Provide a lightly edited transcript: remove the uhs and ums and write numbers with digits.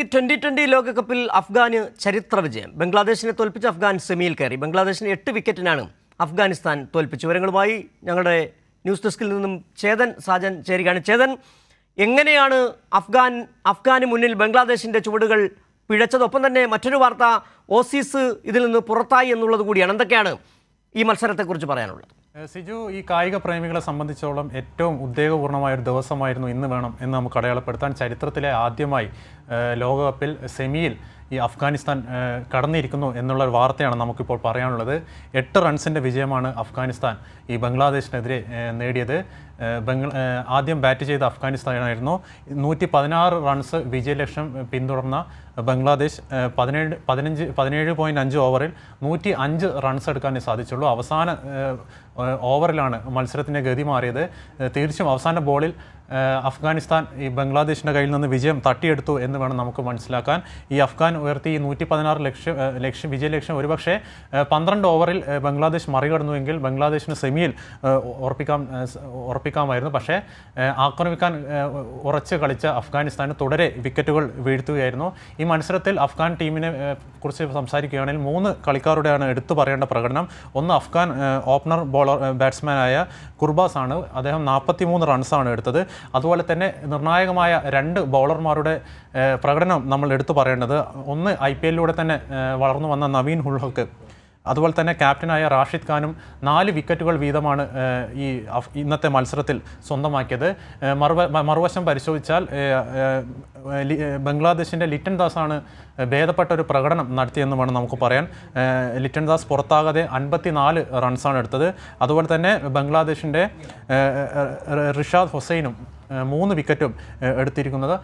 2020 ലോകകപ്പിൽ അഫ്ഗാന് ചരിത്ര വിജയം. ബംഗ്ലാദേശിനെ തോൽപ്പിച്ച് അഫ്ഗാൻ സെമിയിൽ കയറി. ബംഗ്ലാദേശിനെ 8 വിക്കറ്റിനാണ് അഫ്ഗാനിസ്ഥാൻ തോൽപ്പിച്ചു. വിവരങ്ങളുമായി ഞങ്ങളുടെ ന്യൂസ് ഡെസ്കിൽ നിന്നും ചേതൻ സാജൻ ചേരുകയാണ്. ചേതൻ, എങ്ങനെയാണ് അഫ്ഗാന് മുന്നിൽ ബംഗ്ലാദേശിൻ്റെ ചുവടുകൾ പിഴച്ചത്? ഒപ്പം തന്നെ മറ്റൊരു വാർത്ത, ഓസീസ് ഇതിൽ നിന്ന് പുറത്തായി എന്നുള്ളത് കൂടിയാണ്. എന്തൊക്കെയാണ് ഈ മത്സരത്തെക്കുറിച്ച് പറയാനുള്ളത്? സിജു, ഈ കായിക പ്രേമികളെ സംബന്ധിച്ചോളം ഏറ്റവും ഉദ്വേഗപൂർണമായ ഒരു ദിവസമായിരുന്നു ഇന്ന് വേണം എന്ന് നമുക്ക് അടയാളപ്പെടുത്താൻ. ചരിത്രത്തിലെ ആദ്യമായി ലോകകപ്പിൽ സെമിയിൽ ഈ അഫ്ഗാനിസ്ഥാൻ കടന്നിരിക്കുന്നു എന്നുള്ള ഒരു വാർത്തയാണ് നമുക്കിപ്പോൾ പറയാനുള്ളത്. 8 റൺസിൻ്റെ വിജയമാണ് അഫ്ഗാനിസ്ഥാൻ ഈ ബംഗ്ലാദേശിനെതിരെ നേടിയത്. ആദ്യം ബാറ്റ് ചെയ്ത അഫ്ഗാനിസ്ഥാനായിരുന്നു. 116 റൺസ് വിജയലക്ഷ്യം പിന്തുടർന്ന ബംഗ്ലാദേശ് 17.5 ഓവറിൽ 105 റൺസ് എടുക്കാനേ സാധിച്ചുള്ളൂ. അവസാന ഓവറിലാണ് മത്സരത്തിൻ്റെ ഗതി മാറിയത്. തീർച്ചയായും അവസാന ബോളിൽ അഫ്ഗാനിസ്ഥാൻ ഈ ബംഗ്ലാദേശിൻ്റെ കയ്യിൽ നിന്ന് വിജയം തട്ടിയെടുത്തു എന്ന് വേണം നമുക്ക് മനസ്സിലാക്കാൻ. ഈ അഫ്ഗാൻ ഉയർത്തി 116 വിജയലക്ഷ്യം ഒരുപക്ഷെ 12 ഓവറിൽ ബംഗ്ലാദേശ് മറികടന്നുവെങ്കിൽ ബംഗ്ലാദേശിന് സെമിയിൽ ഉറപ്പിക്കാമായിരുന്നു. പക്ഷേ ആക്രമിക്കാൻ ഉറച്ച് കളിച്ച അഫ്ഗാനിസ്ഥാന് തുടരെ വിക്കറ്റുകൾ വീഴ്ത്തുകയായിരുന്നു. ഈ മത്സരത്തിൽ അഫ്ഗാൻ ടീമിനെ കുറിച്ച് സംസാരിക്കുകയാണെങ്കിൽ 3 കളിക്കാരുടെയാണ് എടുത്തു പറയേണ്ട പ്രകടനം. ഒന്ന് അഫ്ഗാൻ ഓപ്പണർ ബാറ്റ്സ്മാനായ കുർബാസ് ആണ്. അദ്ദേഹം 43 റൺസാണ് എടുത്തത്. അതുപോലെ തന്നെ നിർണായകമായ 2 ബൗളർമാരുടെ പ്രകടനം നമ്മൾ എടുത്തു പറയേണ്ടത്. ഒന്ന് IPL-ലൂടെ തന്നെ വളർന്നു വന്ന നവീൻ ഉൾ-ഹക്ക്, അതുപോലെ തന്നെ ക്യാപ്റ്റനായ റാഷിദ് ഖാനും 4 വിക്കറ്റുകൾ വീതമാണ് ഈ ഇന്നത്തെ മത്സരത്തിൽ സ്വന്തമാക്കിയത്. മറുവശം പരിശോധിച്ചാൽ ബംഗ്ലാദേശിൻ്റെ ലിറ്റൻ ദാസാണ് ഭേദപ്പെട്ട ഒരു പ്രകടനം നടത്തിയെന്ന് വേണം നമുക്ക് പറയാൻ. ലിറ്റൻ ദാസ് പുറത്താകാതെ 54 റൺസാണ് എടുത്തത്. അതുപോലെ തന്നെ ബംഗ്ലാദേശിൻ്റെ റിഷാദ് ഹുസൈനും 3 വിക്കറ്റും എടുത്തിരിക്കുന്നത്.